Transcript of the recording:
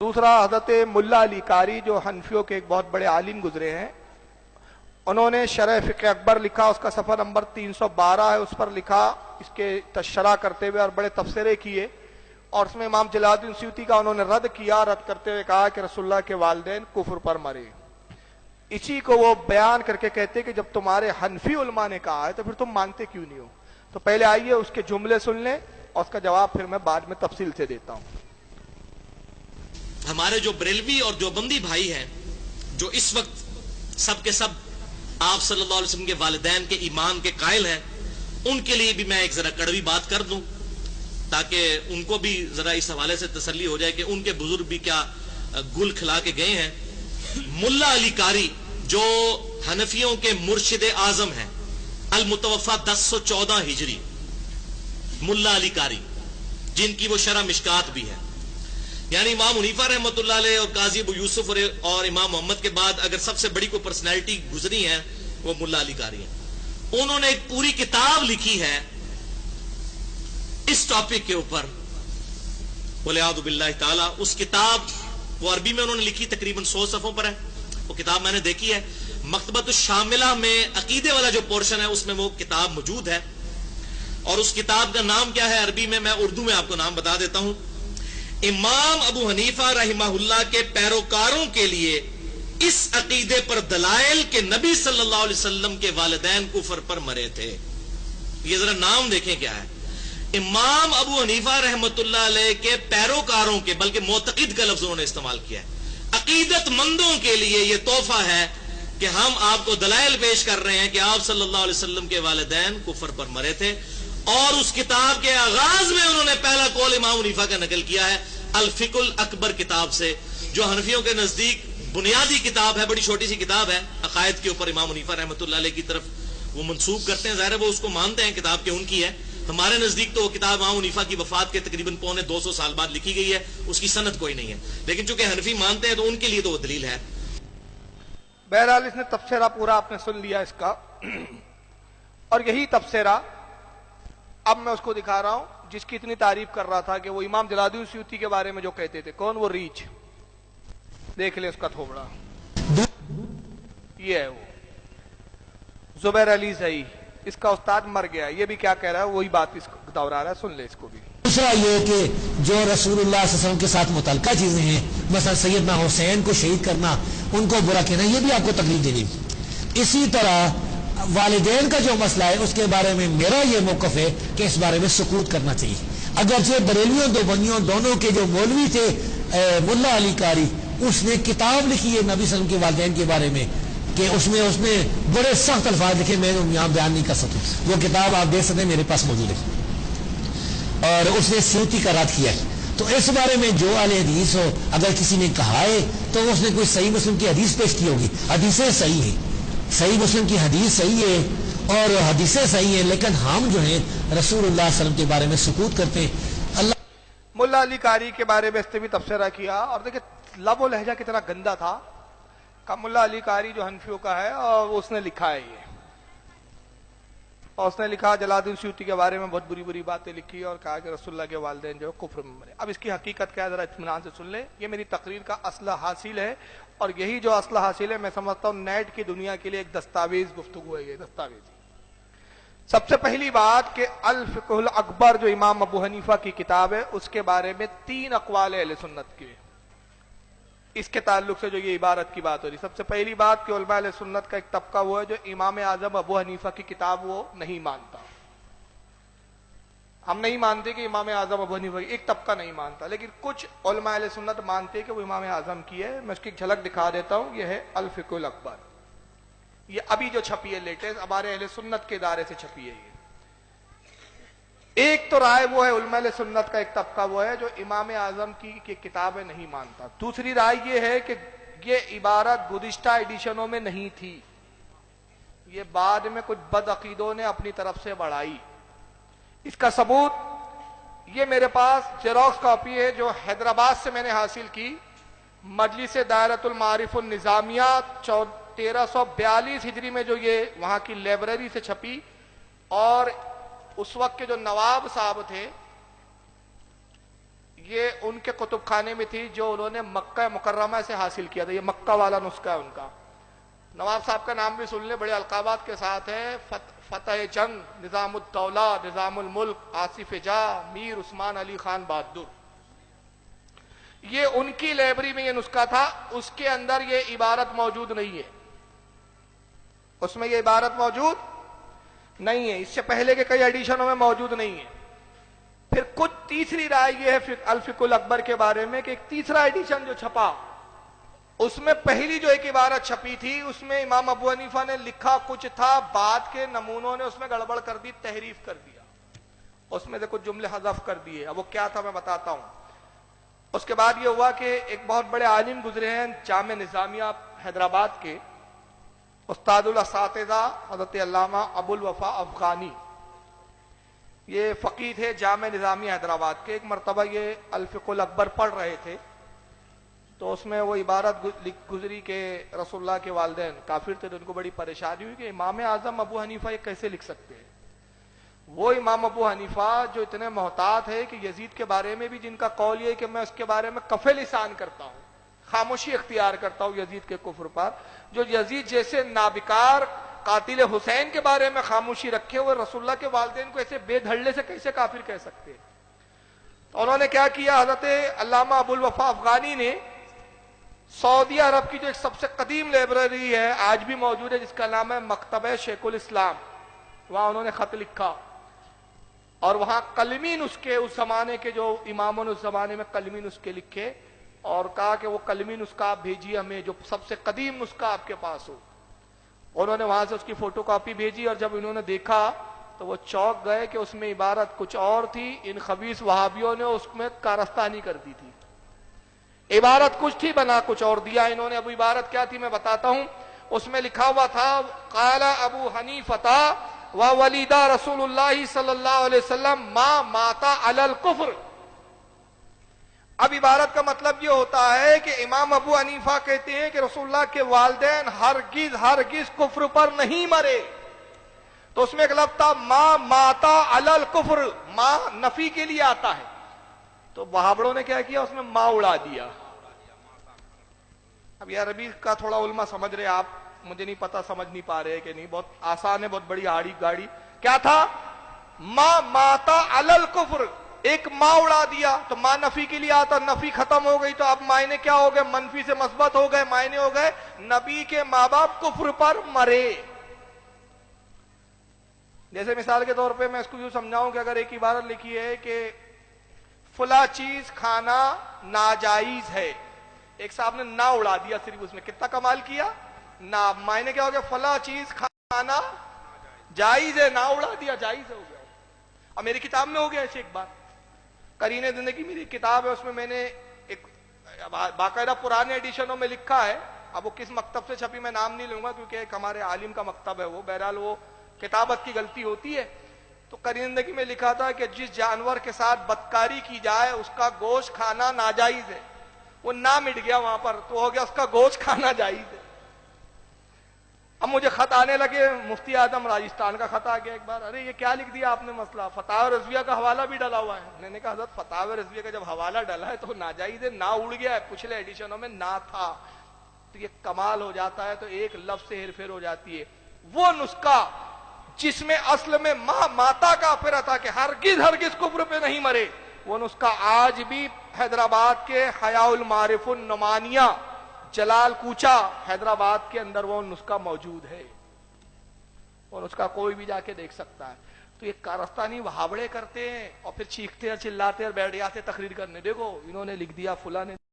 दूसरा हजरत मुल्ला अली कारी जो हनफियों के एक बहुत बड़े आलिम गुजरे हैं, उन्होंने शरह फ़िक़्ह अकबर लिखा, उसका सफ़र नंबर 312 है, उस पर लिखा इसके तशरा करते हुए और बड़े तफसीरे किए, और उसमें इमाम जलालुद्दीन सूती का उन्होंने रद्द किया। रद्द करते हुए कहा कि रसूलुल्लाह के वालिदैन कुफ्र पर मरे। इसी को वो बयान करके कहते कि जब तुम्हारे हनफी उलमा ने कहा है तो फिर तुम मानते क्यों नहीं हो। तो पहले आइए उसके जुमले सुन लें और उसका जवाब फिर मैं बाद में तफसील से देता हूं। हमारे जो बरेलवी और देवबंदी भाई हैं, जो इस वक्त सब के सब आप सल्लल्लाहु अलैहि वसल्लम के वालिदैन के ईमान के कायल हैं, उनके लिए भी मैं एक जरा कड़वी बात कर दूं ताकि उनको भी जरा इस हवाले से तसल्ली हो जाए कि उनके बुजुर्ग भी क्या गुल खिला के गए हैं। मुल्ला अली कारी जो हनफियों के मुर्शिद आजम हैं, अल मुतवफ़ा 1014 हिजरी, मुल्ला अली कारी जिनकी वो शरह मिशकात भी है, यानी इमाम हनीफा रहमतुल्लाह अलैह और काजी अबू यूसुफ और इमाम मोहम्मद के बाद अगर सबसे बड़ी कोई पर्सनैलिटी गुजरी है वो मुल्ला अली कारी है। उन्होंने एक पूरी किताब लिखी है इस टॉपिक के ऊपर, वलियादु बिल्लाहि ताला। उस किताब वो अरबी में उन्होंने लिखी, तकरीबन 100 सफ़ों पर है वो किताब, मैंने देखी है। मकतबतुश शामिला में अकीदे वाला जो पोर्शन है उसमें वो किताब मौजूद है, और उस किताब का नाम क्या है अरबी में, मैं उर्दू में आपको नाम बता देता हूं। इमाम अबू हनीफा रहमहुल्लाह के पैरोकारों के लिए इस अकीदे पर दलाइल के नबी सल्लल्लाहु अलैहि वसल्लम के वालिदैन कुफर पर मरे थे। ये जरा नाम देखें क्या है। इमाम अबू हनीफा रहमतुल्लाह अलैह के पैरोकारों के, बल्कि मोतकिद का लफ्ज उन्होंने इस्तेमाल किया है। अकीदतमंदों के लिए यह तोहफा है कि हम आपको दलाइल पेश कर रहे हैं कि आप सल्लल्लाहु अलैहि वसल्लम के वालिदैन कुफर पर मरे थे। और उस किताब के आगाज में उन्होंने पहला कौल इमाम हनीफा का नकल किया है अल फिकुल अकबर किताब से, जो हनफियों के नजदीक बुनियादी किताब है, बड़ी छोटी सी किताब है अकायद के ऊपर। इमाम हनीफा रहमतुल्लाह अलैह की तरफ वो मंसूब करते हैं, ज़ाहिर है वो उसको मानते हैं किताब के उनकी है। हमारे नजदीक तो वो किताब इमाम हनीफा की वफात के तकरीबन पौने 200 साल बाद लिखी गई है, उसकी सनद कोई नहीं है, लेकिन चूंकि हनफी मानते हैं तो उनके लिए तो वो दलील है। बहरहाल इसने तफसीरा पूरा आपने सुन लिया इसका, और यही तफसीरा अब मैं उसको दिखा रहा हूं जिसकी इतनी तारीफ कर रहा था कि वो इमाम जलालुद्दीन सूती के बारे में जो कहते थे। कौन? वो रीच। देख ले उसका थोबड़ा, ये है वो जुबैर अली सही, इसका उस्ताद मर गया। ये भी क्या कह रहा है, वही बात इसको दोहरा रहा है, सुन ले इसको भी। दूसरा ये कि जो रसूलुल्लाह सल्लल्लाहु अलैहि वसल्लम के साथ मुतल्लका चीजें हैं, मसलन सैयदना हुसैन को शहीद करना, उनको बुरा कहना, ये भी आपको तकलीफ देनी। इसी तरह वालिदैन का जो मसला है उसके बारे में मेरा ये मौक़िफ़ है कि इस बारे में सुकूत करना चाहिए। अगरचे बरेलियों देवबंदियों दोनों के जो मौलवी थे मुल्ला अली कारी, उसने किताब लिखी है नबी सल्लल्लाहु अलैहि वसल्लम के वालिदैन के बारे में कि उसमें उसने बड़े सख्त अल्फाज लिखे, मैं यहाँ बयान नहीं कर सकता। वो किताब आप देख सकते हैं, मेरे पास मौजूद है, और उसने सूती का रद्द किया है। तो इस बारे में जो अहले हदीस हो, अगर किसी ने कहा है तो उसने कोई सही मुस्लिम की हदीस पेश की होगी। हदीसें सही है, सही मुस्लिम की हदीस सही है और हदीसें सही है, लेकिन हम जो है रसूलुल्लाह सल्लल्लाहु अलैहि वसल्लम के बारे में सुकूत करते हैं। अल्लाह मुल्ला अली कारी के बारे में इसने भी तफसीरा किया, और देखिए लब और लहजा कितना गंदा था का। मुल्ला अली कारी जो हनफियों का है और उसने लिखा है ये, और उसने लिखा जलालुद्दीन सूती के बारे में बहुत बुरी बुरी बातें लिखी और कहा कि रसूलुल्लाह के वालिदैन जो कुफ्र में मरे। अब इसकी हकीकत क्या है जरा इत्मीनान से सुन ले। ये मेरी तकरीर का असला हासिल है, और यही जो असला हासिल है मैं समझता हूं नेट की दुनिया के लिए एक दस्तावेज गुफ्तगू है। ये दस्तावेज सबसे पहली बात कि अल फिकुल अकबर जो इमाम अबू हनीफा की किताब है, उसके बारे में 3 अक़वाल अहले सुन्नत के, इसके ताल्लुक से जो ये इबारत की बात हो रही। सबसे पहली बात कि उलमा अहले सुन्नत का एक तबका वो है जो इमाम आजम अबू हनीफा की किताब वो नहीं मानता। हम नहीं मानते कि इमाम आजम अबू हनीफा, एक तबका नहीं मानता, लेकिन कुछ उलमा अहले सुन्नत मानते हैं कि वो इमाम आजम की है। मैं उसकी झलक दिखा देता हूं। यह है अल फिकुल अकबर, ये अभी जो छपी है लेटेस्ट, हमारे अहले सुन्नत के इदारे से छपी है। ये एक तो राय वो है, उलमा सुन्नत का एक तबका वो है जो इमाम आजम की किताबें नहीं मानता। दूसरी राय ये है कि ये इबारत गुज़िश्ता एडिशनों में नहीं थी, ये बाद में कुछ बदअकीदों ने अपनी तरफ से बढ़ाई। इसका सबूत ये मेरे पास जेरोक्स कॉपी है जो हैदराबाद से मैंने हासिल की, मजलिस दायरतुल मारिफुन निजामिया 1342 हिजरी में जो ये वहां की लाइब्रेरी से छपी, और उस वक्त के जो नवाब साहब थे یہ ان کے کتب خانے میں تھی جو انہوں نے مکہ مکرمہ سے حاصل کیا تھا. یہ مکہ والا نسخہ ہے ان کا. نواب صاحب کا نام بھی سن لیں, بڑے القابات کے ساتھ ہے. فتح جنگ, نظام الدولہ, نظام الملک, آصف جاہ, میر عثمان علی خان بہادر. یہ ان کی لائبریری میں یہ نسخہ تھا. اس کے اندر یہ عبارت موجود نہیں ہے, اس میں یہ عبارت موجود نہیں ہے. اس سے پہلے کے کئی ایڈیشنوں میں موجود نہیں ہے. پھر کچھ تیسری رائے یہ ہے الفقہ الاکبر کے بارے میں کہ ایک تیسرا ایڈیشن جو چھپا, اس میں پہلی جو ایک عبارت چھپی تھی اس میں امام ابو حنیفہ نے لکھا کچھ تھا, بعد کے نمونوں نے اس میں گڑبڑ کر دی, تحریف کر دیا, اس میں سے کچھ جملے حذف کر دیے. اب وہ کیا تھا میں بتاتا ہوں. اس کے بعد یہ ہوا کہ ایک بہت بڑے عالم گزرے ہیں جامع نظامیہ حیدرآباد کے, استاد الاساتذہ حضرت علامہ ابو الوفا افغانی. یہ فقیہ تھے جامع نظامیہ حیدرآباد کے. ایک مرتبہ یہ الفقہ الاکبر پڑھ رہے تھے تو اس میں وہ عبارت گزری کہ رسول اللہ کے والدین کافر تھے, تو ان کو بڑی پریشانی ہوئی کہ امام اعظم ابو حنیفہ یہ کیسے لکھ سکتے ہیں. وہ امام ابو حنیفہ جو اتنے محتاط ہے کہ یزید کے بارے میں بھی جن کا قول یہ ہے کہ میں اس کے بارے میں کف لسان کرتا ہوں, خاموشی اختیار کرتا ہوں یزید کے کفر پر, جو یزید جیسے نابکار قاتل حسین کے بارے میں خاموشی رکھے ہوئے رسول اللہ کے والدین کو ایسے بے دھڑلے سے کیسے کافر کہہ سکتے ہیں. تو انہوں نے کیا کیا, حضرت علامہ ابو الوفا افغانی نے سعودی عرب کی جو ایک سب سے قدیم لائبریری ہے آج بھی موجود ہے جس کا نام ہے مکتبہ شیخ الاسلام, وہاں انہوں نے خط لکھا اور وہاں قلمی نسخے اس زمانے کے جو اماموں نے اس زمانے میں قلمی نسخے لکھے اور کہا کہ وہ قلمی نسخہ آپ بھیجیے ہمیں جو سب سے قدیم نسخہ آپ کے پاس ہو. انہوں نے وہاں سے اس کی فوٹو کاپی بھیجی اور جب انہوں نے دیکھا تو وہ چونک گئے کہ اس میں عبارت کچھ اور تھی, ان خبیث وہابیوں نے اس میں کارستانی کر دی تھی. عبارت کچھ تھی بنا کچھ اور دیا انہوں نے. اب عبارت کیا تھی میں بتاتا ہوں. اس میں لکھا ہوا تھا قال ابو حنیفہ وولد رسول اللہ صلی اللہ علیہ وسلم ما ماتا علی الکفر. اب عبارت کا مطلب یہ ہوتا ہے کہ امام ابو حنیفہ کہتے ہیں کہ رسول اللہ کے والدین ہرگز کفر پر نہیں مرے. تو اس میں ایک لفظ تھا ما ماتا علی الکفر, ما نفی کے لیے آتا ہے. تو وہابڑوں نے کیا کیا, اس میں ما اڑا دیا. اب یہ عربی کا تھوڑا علماء سمجھ رہے آپ, مجھے نہیں پتا سمجھ نہیں پا رہے کہ نہیں, بہت آسان ہے, بہت بڑی آڑی گاڑی. کیا تھا ما ماتا علی الکفر, ایک ماں اڑا دیا تو ماں نفی کے لیے آتا, نفی ختم ہو گئی تو اب معنی کیا ہو گئے, منفی سے مثبت ہو گئے, معنی ہو گئے نبی کے ماں باپ کفر پر مرے. جیسے مثال کے طور پہ میں اس کو یوں سمجھاؤں کہ اگر ایک عبارت لکھی ہے کہ فلاں چیز کھانا ناجائز ہے, ایک صاحب نے نہ اڑا دیا صرف, اس میں کتنا کمال کیا نہ, معنی کیا ہو گیا فلاں چیز کھانا جائز ہے, نہ اڑا دیا جائز ہے, ہو گیا. اب میری کتاب میں ہو گیا ایسے ایک بار, قرین زندگی میری کتاب ہے, اس میں میں نے ایک باقاعدہ پرانے ایڈیشنوں میں لکھا ہے. اب وہ کس مکتب سے چھپی میں نام نہیں لوں گا کیونکہ ایک ہمارے عالم کا مکتب ہے وہ, بہرحال وہ کتابت کی غلطی ہوتی ہے. تو قرین زندگی میں لکھا تھا کہ جس جانور کے ساتھ بدکاری کی جائے اس کا گوشت کھانا ناجائز ہے. وہ نہ مٹ گیا وہاں پر, تو ہو گیا اس کا گوشت کھانا جائز ہے. اب مجھے خط آنے لگے, مفتی اعظم راجستھان کا خط آ گیا ایک بار, ارے یہ کیا لکھ دیا آپ نے مسئلہ, فتاوی رضویہ کا حوالہ بھی ڈلا ہوا ہے. میں نے کہا حضرت فتاوی رضویہ کا جب حوالہ ڈلا ہے تو ناجائز ہے, نہ اڑ گیا ہے, پچھلے ایڈیشنوں میں نہ تھا. تو یہ کمال ہو جاتا ہے, تو ایک لفظ سے ہیر پھیر ہو جاتی ہے. وہ نسخہ جس میں اصل میں ماں ماتا کا پھر تھا کہ ہرگز کفر پہ نہیں مرے, وہ نسخہ آج بھی حیدرآباد کے حیاء المعارف النعمانیہ جلال کوچا حیدرآباد کے اندر وہ نسخہ موجود ہے. وہ نسخہ کوئی بھی جا کے دیکھ سکتا ہے. تو یہ کارستانی وہابڑے کرتے ہیں اور پھر چیختے ہیں, چلاتے ہیں اور بیٹھ جاتے تقریر کرنے, دیکھو انہوں نے لکھ دیا, فلاں نے